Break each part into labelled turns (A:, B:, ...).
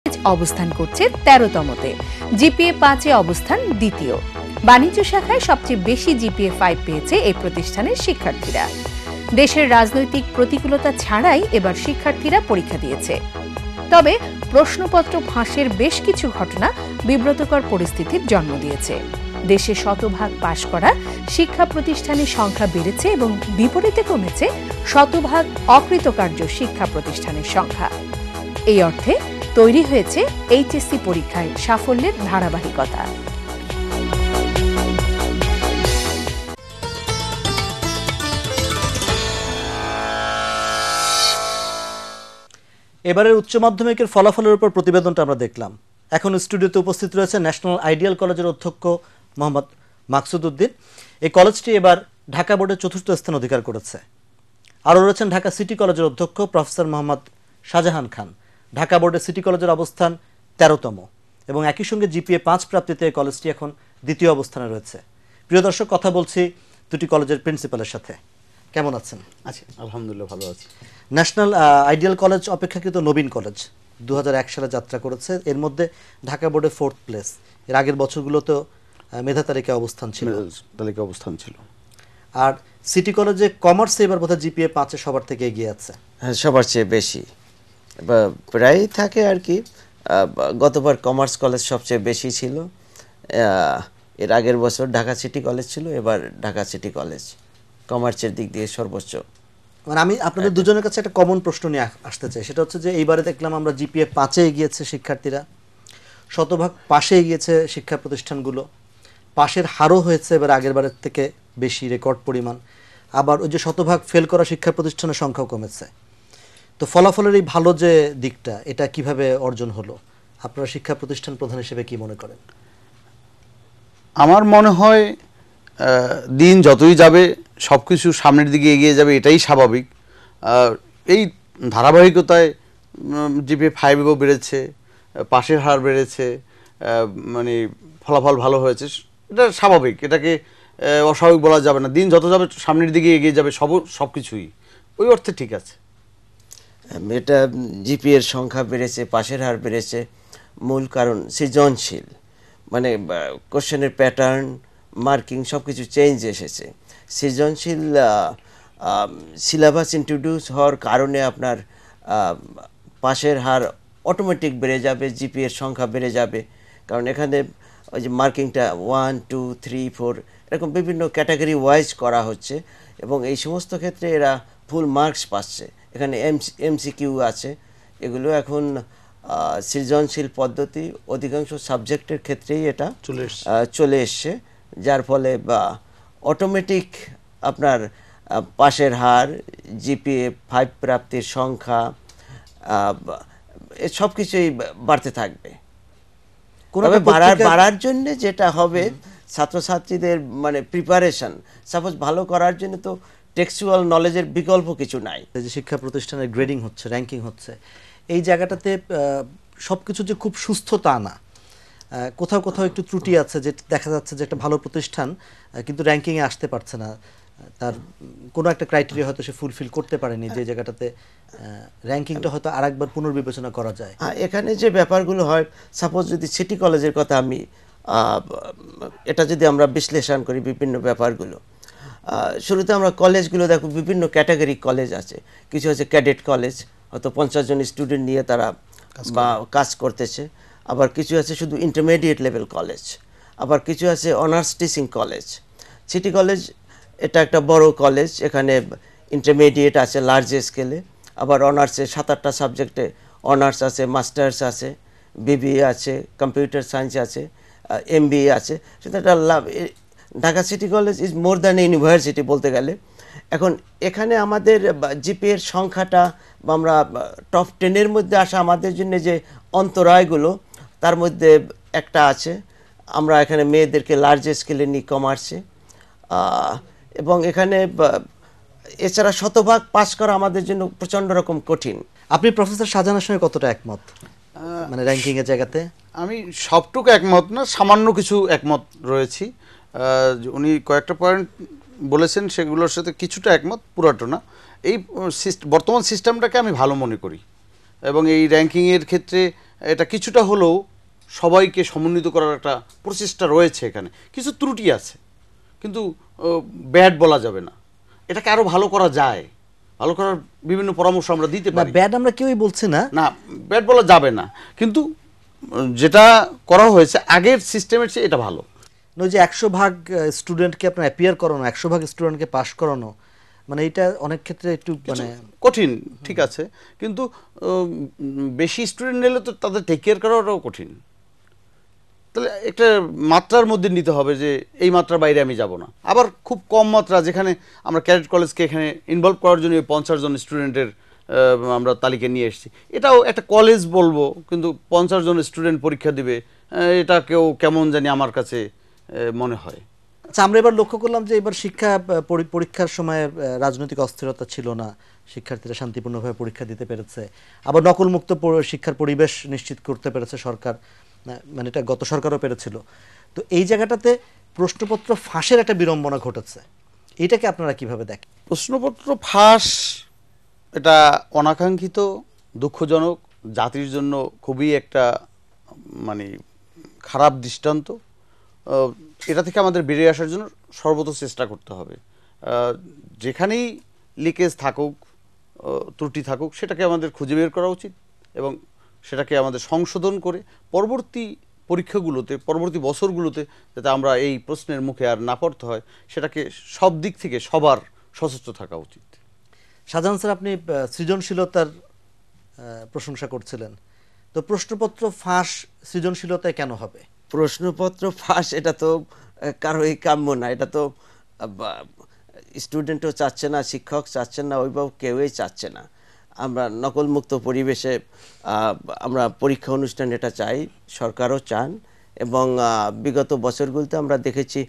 A: অবস্থান করছে ১৩তমতে, জিপিএ ৫-এ অবস্থান দ্বিতীয়। বাণিজ্য শাখায় সবচেয়ে বেশি জিপিএ ৫ পেয়েছে এই প্রতিষ্ঠানের শিক্ষার্থীরা। দেশের রাজনৈতিক প্রতিকূলতা ছাড়াই এবার শিক্ষার্থীরা পরীক্ষা দিয়েছে। তবে প্রশ্নপত্র ফাঁসের বেশ কিছু ঘটনা বিব্রতকর পরিস্থিতির জন্ম দিয়েছে। দেশে শতভাগ পাশ করা শিক্ষা প্রতিষ্ঠানের সংখ্যা বেড়েছে এবং বিপরীতে কমেছে শতভাগ অকৃতকার্য শিক্ষা প্রতিষ্ঠানের সংখ্যা। এই অর্থে তৈরি হয়েছে এইচএসসি পরীক্ষায় সাফল্যের ধারাবাহিকতা।
B: এবারের উচ্চ মাধ্যমিকের ফলাফলের উপর প্রতিবেদনটা আমরা দেখলাম। এখন স্টুডিওতে উপস্থিত রয়েছে ন্যাশনাল আইডিয়াল কলেজের অধ্যক্ষ মোহাম্মদ মাকসুদ উদ্দিন। এই কলেজটি এবার ঢাকা বোর্ডে ৪র্থ স্থান অধিকার করেছে। আরও রয়েছেন ঢাকা সিটি কলেজের অধ্যক্ষ প্রফেসর মোহাম্মদ শাহজাহান খান। ঢাকা বোর্ডে সিটি কলেজের অবস্থান ১৩তম এবং একই সঙ্গে জিপিএ ৫ প্রাপ্তিতে এই কলেজটি এখন দ্বিতীয় অবস্থানে রয়েছে। প্রিয় দর্শক, কথা বলছি দুটি কলেজের প্রিন্সিপালের সাথে। কেমন আছেন?
C: আছি, আলহামদুলিল্লাহ ভালো আছি।
B: ন্যাশনাল আইডিয়াল কলেজ অপেক্ষাকৃত নবীন কলেজ, ২০০১ সালে যাত্রা করেছে। এর মধ্যে ঢাকা বোর্ডে 4th প্লেস। এর আগের বছরগুলোতেও মেধা তালিকায় অবস্থান ছিল। আর সিটি কলেজে কমার্সে এবার বোধহয় জিপিএ ৫-এ সবার থেকে এগিয়ে আছে।
D: হ্যাঁ, সবার চেয়ে বেশি প্রায় থাকে আর কি। গতবার কমার্স কলেজ সবচেয়ে বেশি ছিল। এর আগের বছর ঢাকা সিটি কলেজ ছিল, এবার ঢাকা সিটি কলেজ কমার্সের দিক দিয়ে সর্বোচ্চ।
B: মানে আমি আপনাদের দুজনের কাছে একটা কমন প্রশ্ন নিয়ে আসতে চাই। সেটা হচ্ছে যে এইবারে দেখলাম আমরা জিপিএ ৫-এ এগিয়েছে শিক্ষার্থীরা, শতভাগ পাশে এগিয়েছে শিক্ষা প্রতিষ্ঠানগুলো, পাশের হারও হয়েছে এবার আগের বারের থেকে বেশি, রেকর্ড পরিমাণ। আবার ওই যে শতভাগ ফেল করা শিক্ষা প্রতিষ্ঠানের সংখ্যাও কমেছে। তো ফলাফলের এই ভালো যে দিকটা, এটা কিভাবে অর্জন হলো? আপনারা শিক্ষা প্রতিষ্ঠান প্রধান হিসেবে কি মনে করেন?
C: আমার মনে হয় দিন যতই যাবে সব কিছু সামনের দিকে এগিয়ে যাবে, এটাই স্বাভাবিক। এই ধারাবাহিকতায় জিপিএ 5-এও বেড়েছে, পাশের হার বেড়েছে, মানে ফলাফল ভালো হয়েছে, এটা স্বাভাবিক। এটাকে অস্বাভাবিক বলা যাবে না। দিন যত যাবে সামনের দিকে এগিয়ে যাবে সব কিছুই, ওই অর্থে ঠিক আছে।
D: এটা জিপিএর সংখ্যা বেড়েছে, পাশের হার বেড়েছে, মূল কারণ সৃজনশীল, মানে কোশ্চেনের প্যাটার্ন, মার্কিং সব কিছু চেঞ্জ এসেছে। সৃজনশীল সিলেবাস ইন্ট্রোডিউস হওয়ার কারণে আপনার পাশের হার অটোমেটিক বেড়ে যাবে, জিপিএর সংখ্যা বেড়ে যাবে। কারণ এখানে ওই যে মার্কিংটা 1, 2, 3, 4 এরকম বিভিন্ন ক্যাটাগরি ওয়াইজ করা হচ্ছে এবং এই সমস্ত ক্ষেত্রে এরা ফুল মার্কস পাচ্ছে। এখানে এমসিকিউ আছে। এগুলো এখন সৃজনশীল পদ্ধতি অধিকাংশ সাবজেক্টের ক্ষেত্রেই এটা চলে এসছে, যার ফলে অটোমেটিক আপনার পাশের হার, জিপিএ 5 প্রাপ্তির সংখ্যা সব কিছুই বাড়তে থাকবে। তবে বাড়ার জন্য যেটা হবে ছাত্রছাত্রীদের মানে প্রিপারেশন, সাপোজ ভালো করার জন্য তো টেক্সচুয়াল নলেজের বিকল্প কিছু নাই।
B: যে শিক্ষা প্রতিষ্ঠানের গ্রেডিং হচ্ছে, র্যাঙ্কিং হচ্ছে, এই জায়গাটাতে সবকিছু যে খুব সুস্থ তা না। কোথাও কোথাও একটু ত্রুটি আছে, যে দেখা যাচ্ছে যে একটা ভালো প্রতিষ্ঠান কিন্তু র্যাঙ্কিংয়ে আসতে পারছে না, তার কোনো একটা ক্রাইটেরিয়া হয়তো সে ফুলফিল করতে পারেনি, যে জায়গাটাতে র্যাঙ্কিংটা হয়তো আরেকবার পুনর্বিবেচনা করা যায়।
D: এখানে যে ব্যাপারগুলো হয়, সাপোজ যদি সিটি কলেজের কথা আমি এটা যদি আমরা বিশ্লেষণ করি বিভিন্ন ব্যাপারগুলো, শুরুতে আমরা কলেজগুলো দেখো, বিভিন্ন ক্যাটাগরি কলেজ আছে। কিছু আছে ক্যাডেট কলেজ, হয়তো 50 জন স্টুডেন্ট নিয়ে তারা কাজ করতেছে। আবার কিছু আছে শুধু ইন্টারমিডিয়েট লেভেল কলেজ, আবার কিছু আছে honours teaching college. City college এটা একটা বড় কলেজ, এখানে ইন্টারমিডিয়েট আছে লার্জ স্কেলে, আবার অনার্সে 7-8টা সাবজেক্টে অনার্স আছে, মাস্টার্স আছে, বিবিএ আছে, কম্পিউটার সায়েন্স আছে, এমবিএ আছে। সেটা Dhaka city college is more than a university বলতে গেলে। এখন এখানে আমাদের জিপিএর সংখ্যাটা বা আমরা টপ 10-এর মধ্যে আসা আমাদের জন্য যে অন্তরায়গুলো, তার মধ্যে একটা আছে, আমরা এখানে মেয়েদেরকে লার্জ স্কেলে নিই কমার্সে, এবং এখানে এছাড়া শতভাগ পাস করা আমাদের জন্য প্রচণ্ড রকম কঠিন।
B: আপনি প্রফেসর শাহজাহানের সঙ্গে কতটা একমত, মানে র্যাঙ্কিং এর জায়গাতে?
C: আমি সবটুকু একমত না, সামান্য কিছু একমত রয়েছি। উনি কয়েকটা পয়েন্ট বলেছেন, সেগুলোর সাথে কিছুটা একমত, পুরোটা না। এই বর্তমান সিস্টেমটাকে আমি ভালো মনে করি এবং এই র্যাঙ্কিংয়ের ক্ষেত্রে এটা কিছুটা হলেও সবাইকে সমন্বিত করার একটা প্রচেষ্টা রয়েছে। এখানে কিছু ত্রুটি আছে, কিন্তু ব্যাড বলা যাবে না, এটাকে আরও ভালো করা যায়, ভালো করার বিভিন্ন পরামর্শ আমরা দিতে
B: না
C: পারি।
B: ব্যাড আমরা কেউই বলছি না,
C: না ব্যাড বলা যাবে না, কিন্তু যেটা করা হয়েছে আগের সিস্টেমের চেয়ে এটা ভালো।
B: ওই যে 100 ভাগ স্টুডেন্টকে আপনার অ্যাপিয়ার করানো, 100 ভাগ স্টুডেন্টকে পাস করানো, মানে এটা অনেক ক্ষেত্রে একটু মানে
C: কঠিন, ঠিক আছে, কিন্তু বেশি স্টুডেন্ট নিলে তো তাদের টেক কেয়ার করাটাও কঠিন। তাহলে একটা মাত্রার মধ্যে নিতে হবে যে এই মাত্রার বাইরে আমি যাব না। আবার খুব কম মাত্রা, যেখানে আমরা ক্যাডেট কলেজকে এখানে ইনভলভ করার জন্য 50 জন স্টুডেন্টের আমরা তালিকা নিয়ে এসেছি, এটাও একটা কলেজ বলবো, কিন্তু 50 জন স্টুডেন্ট পরীক্ষা দিবে, এটা কেমন জানি আমার কাছে মনে হয়।
B: আচ্ছা, আমরা এবার লক্ষ্য করলাম যে এবার শিক্ষা পরীক্ষার সময় রাজনৈতিক অস্থিরতা ছিল না, শিক্ষার্থীরা শান্তিপূর্ণভাবে পরীক্ষা দিতে পেরেছে, আবার নকলমুক্ত শিক্ষার পরিবেশ নিশ্চিত করতে পেরেছে সরকার, মানে এটা গত সরকারও পেরেছিল। তো এই জায়গাটাতে প্রশ্নপত্র ফাঁসের একটা বিড়ম্বনা ঘটেছে, এইটাকে আপনারা কিভাবে দেখেন?
C: প্রশ্নপত্র ফাঁস এটা অনাকাঙ্ক্ষিত, দুঃখজনক, জাতির জন্য খুবই একটা মানে খারাপ দৃষ্টান্ত। এটা থেকে আমাদের বেরিয়ে আসার জন্য সর্বত চেষ্টা করতে হবে। যেখানেই লিকেজ থাকুক, ত্রুটি থাকুক, সেটাকে আমাদের খুঁজে বের করা উচিত এবং সেটাকে আমাদের সংশোধন করে পরবর্তী পরীক্ষাগুলোতে, পরবর্তী বছরগুলোতে যাতে আমরা এই প্রশ্নের মুখে আর না পড়তে হয়, সেটাকে সব দিক থেকে সবার সচেষ্ট থাকা উচিত।
B: শাহজাহান স্যার, আপনি সৃজনশীলতার প্রশংসা করছিলেন, তো প্রশ্নপত্র ফাঁস সৃজনশীলতায় কেন হবে?
D: প্রশ্নপত্র ফাঁস এটা তো কারোই কাম্য না, এটা তো স্টুডেন্টও চাচ্ছে না, শিক্ষক চাচ্ছেন না, অভিভাবক কেউই চাচ্ছে না। আমরা নকলমুক্ত পরিবেশে আমরা পরীক্ষা অনুষ্ঠান এটা চাই, সরকারও চান, এবং বিগত বছরগুলোতে আমরা দেখেছি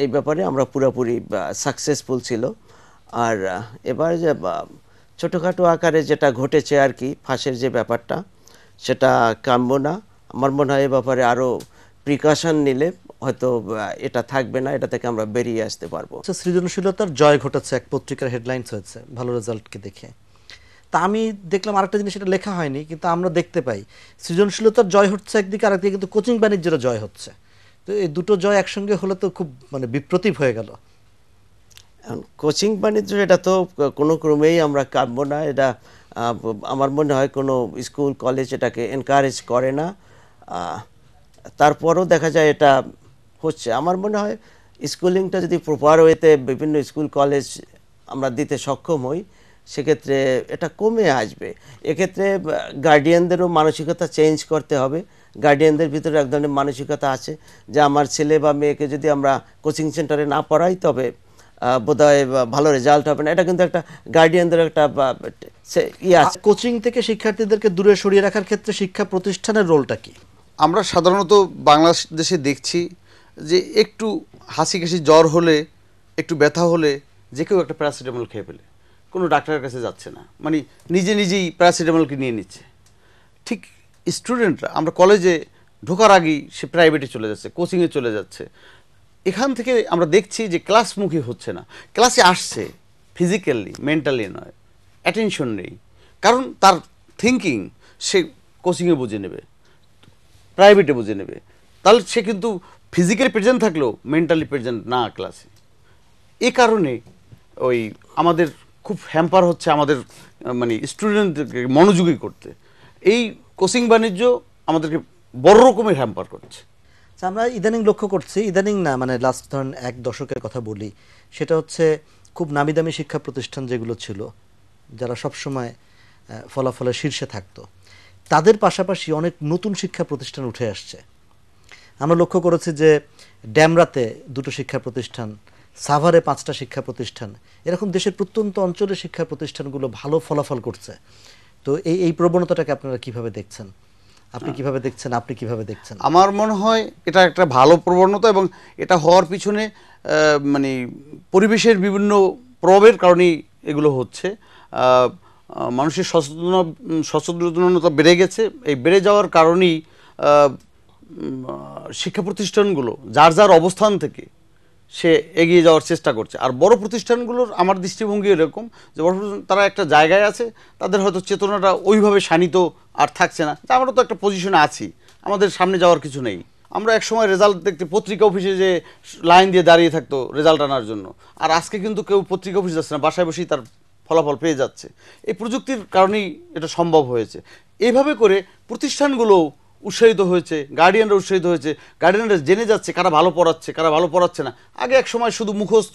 D: এই ব্যাপারে আমরা পুরোপুরি সাকসেসফুল ছিল। আর এবার যে ছোটোখাটো আকারে যেটা ঘটেছে আর কি, ফাঁসের যে ব্যাপারটা, সেটা কাম্য না। আমার মনে হয় এ ব্যাপারে আরও প্রিকশন নিলে হয়তো এটা থাকবে না, এটা থেকে আমরা বেরিয়ে আসতে পারবো।
B: সৃজনশীলতার জয় ঘটেছে, এক পত্রিকার হেডলাইন্স হয়েছে ভালো রেজাল্টকে দেখে। তা আমি দেখলাম আরেকটা জিনিস, এটা লেখা হয়নি কিন্তু আমরা দেখতে পাই, সৃজনশীলতার জয় হচ্ছে একদিকে, আরেকদিকে কিন্তু কোচিং বাণিজ্যেরও জয় হচ্ছে। তো এই দুটো জয় একসঙ্গে হলে তো খুব মানে বিপ্রতীপ হয়ে গেল।
D: কোচিং বাণিজ্য এটা তো কোনো ক্রমেই আমরা কাটব না, এটা আমার মনে হয় কোনো স্কুল কলেজ এটাকে এনকারেজ করে না। তারপরও দেখা যায় এটা হচ্ছে। আমার মনে হয় স্কুলিংটা যদি প্রপার ওয়েতে বিভিন্ন স্কুল কলেজ আমরা দিতে সক্ষম হই, সেক্ষেত্রে এটা কমে আসবে। এক্ষেত্রে গার্ডিয়ানদেরও মানসিকতা চেঞ্জ করতে হবে। গার্ডিয়ানদের ভিতরে এক ধরনের মানসিকতা আছে যে আমার ছেলে বা মেয়েকে যদি আমরা কোচিং সেন্টারে না পড়াই তবে বোধহয় ভালো রেজাল্ট হবে না। এটা কিন্তু একটা গার্ডিয়ানদের একটা আছে।
B: কোচিং থেকে শিক্ষার্থীদেরকে দূরে সরিয়ে রাখার ক্ষেত্রে শিক্ষা প্রতিষ্ঠানের রোলটা কি?
C: আমরা সাধারণত বাংলাদেশে দেখছি যে একটু হাসি কাশি জ্বর হলে, একটু ব্যথা হলে যে কেউ একটা প্যারাসিটামল খেয়ে ফেলে, কোনো ডাক্তারের কাছে যাচ্ছে না, মানে নিজেই প্যারাসিটামলকে নিয়ে নিচ্ছে। ঠিক স্টুডেন্টরা, আমরা কলেজে ঢোকার আগেই সে প্রাইভেটে চলে যাচ্ছে, কোচিংয়ে চলে যাচ্ছে। এখান থেকে আমরা দেখছি যে ক্লাসমুখী হচ্ছে না, ক্লাসে আসছে ফিজিক্যালি, মেন্টালি নয়, অ্যাটেনশন নেই, কারণ তার থিঙ্কিং সে কোচিংয়ে বুঝে নেবে, প্রাইভেটে বুঝে নেবে। তাহলে সে কিন্তু ফিজিক্যালি প্রেজেন্ট থাকলেও মেন্টালি প্রেজেন্ট না ক্লাসে। এ কারণে ওই আমাদের খুব হ্যাম্পার হচ্ছে আমাদের মানে স্টুডেন্টদেরকে মনোযোগী করতে। এই কোচিং বাণিজ্য আমাদেরকে বড় রকমের হ্যাম্পার করছে।
B: আমরা ইদানিং লক্ষ্য করছি, ইদানিং না মানে লাস্ট ধরেন 1 দশকের কথা বলি, সেটা হচ্ছে খুব নামি দামি শিক্ষা প্রতিষ্ঠান যেগুলো ছিল, যারা সবসময় ফলাফলের শীর্ষে থাকতো, তাদের পাশাপাশি অনেক নতুন শিক্ষা প্রতিষ্ঠান উঠে আসছে। আমরা লক্ষ্য করেছি যে ড্যামরাতে 2টো শিক্ষা প্রতিষ্ঠান, সাভারে 5টা শিক্ষা প্রতিষ্ঠান, এরকম দেশের প্রত্যন্ত অঞ্চলের শিক্ষা প্রতিষ্ঠানগুলো ভালো ফলাফল করছে। তো এই প্রবণতাটাকে আপনারা কিভাবে দেখছেন? আপনি কিভাবে দেখছেন?
C: আমার মনে হয় এটা একটা ভালো প্রবণতা, এবং এটা হওয়ার পিছনে মানে পরিবেশের বিভিন্ন প্রভাবের কারণেই এগুলো হচ্ছে। মানুষের সচেতনতা বেড়ে গেছে, এই বেড়ে যাওয়ার কারণেই শিক্ষা প্রতিষ্ঠানগুলো যার অবস্থান থেকে সে এগিয়ে যাওয়ার চেষ্টা করছে। আর বড় প্রতিষ্ঠানগুলোর আমার দৃষ্টিভঙ্গি এরকম যে বড় প্রতিষ্ঠান তারা একটা জায়গায় আছে, তাদের হয়তো চেতনাটা ওইভাবে শানিত আর থাকছে না, যে আমরা তো একটা পজিশনে আছি, আমাদের সামনে যাওয়ার কিছু নেই। আমরা এক সময় রেজাল্ট দেখতে পত্রিকা অফিসে যে লাইন দিয়ে দাঁড়িয়ে থাকতো রেজাল্ট আনার জন্য, আর আজকে কিন্তু কেউ পত্রিকা অফিসে যাচ্ছে না, বাসায় বসেই তার ফলাফল পেয়ে যাচ্ছে। এই প্রযুক্তির কারণেই এটা সম্ভব হয়েছে। এইভাবে করে প্রতিষ্ঠানগুলো উৎসাহিত হয়েছে, গার্ডিয়ানরা উৎসাহিত হয়েছে, গার্ডিয়ানরা জেনে যাচ্ছে কারা ভালো পড়াচ্ছে কারা ভালো পড়াচ্ছে না। আগে এক সময় শুধু মুখস্থ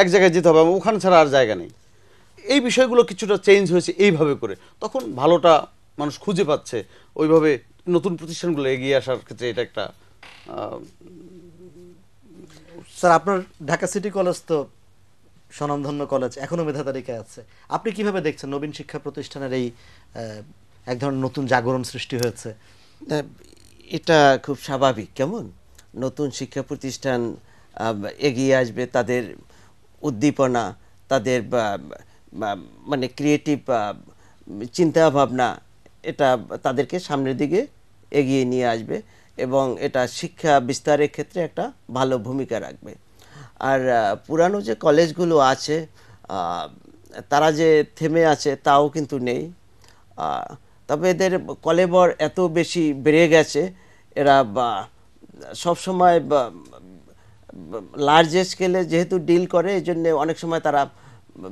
C: এক জায়গায় যেতে হবে, ওখানে ছাড়া আর জায়গা নেই। এই বিষয়গুলো কিছুটা চেঞ্জ হয়েছে এইভাবে করে, তখন ভালোটা মানুষ খুঁজে পাচ্ছে। ওইভাবে নতুন প্রতিষ্ঠানগুলো এগিয়ে আসার ক্ষেত্রে এটা একটা
B: স্যার, আপনার ঢাকা সিটি কলেজ তো স্বনামধন্য কলেজ, এখনো মেধা তালিকায় আছে। আপনি কিভাবে দেখছেন নবীন শিক্ষা প্রতিষ্ঠানের এই এক ধরনের নতুন জাগরণ সৃষ্টি হয়েছে?
D: না, এটা খুব স্বাভাবিক। কেমন নতুন শিক্ষা প্রতিষ্ঠান এগিয়ে আসবে, তাদের উদ্দীপনা, তাদের মানে ক্রিয়েটিভ চিন্তা ভাবনা, এটা তাদেরকে সামনের দিকে এগিয়ে নিয়ে আসবে এবং এটা শিক্ষা বিস্তারের ক্ষেত্রে একটা ভালো ভূমিকা রাখবে। আর পুরানো যে কলেজগুলো আছে তারা যে থেমে আছে তাও কিন্তু নেই। তবে এদের কলেবর এত বেশি বেড়ে গেছে, এরা সবসময় লার্জ স্কেলে যেহেতু ডিল করে, এই জন্যে অনেক সময় তারা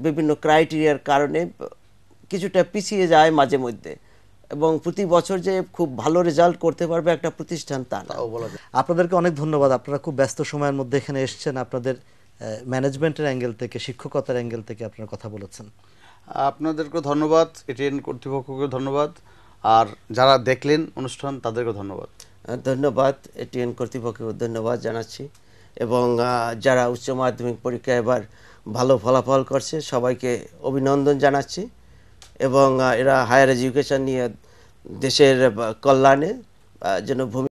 D: বিভিন্ন ক্রাইটেরিয়ার কারণে কিছুটা পিছিয়ে যায় মাঝে মধ্যে, এবং প্রতি বছর যে খুব ভালো রেজাল্ট করতে পারবে একটা প্রতিষ্ঠান তা না।
B: আপনাদেরকে অনেক ধন্যবাদ, আপনারা খুব ব্যস্ত সময়ের মধ্যে এখানে এসেছেন, আপনাদের ম্যানেজমেন্টের অ্যাঙ্গেল থেকে, শিক্ষকতার অ্যাঙ্গেল থেকে আপনারা কথা বলেছেন।
C: আপনাদেরকে ধন্যবাদ, এটিএন কর্তৃপক্ষকে ধন্যবাদ, আর যারা দেখলেন অনুষ্ঠান তাদেরকে ধন্যবাদ।
D: ধন্যবাদ, এটিএন কর্তৃপক্ষকে ধন্যবাদ জানাচ্ছি, এবং যারা উচ্চ মাধ্যমিক পরীক্ষায় এবার ভালো ফলাফল করছে সবাইকে অভিনন্দন জানাচ্ছি, এবং এরা হায়ার এডুকেশন নিয়ে দেশের কল্যাণে যেন ভূমিকা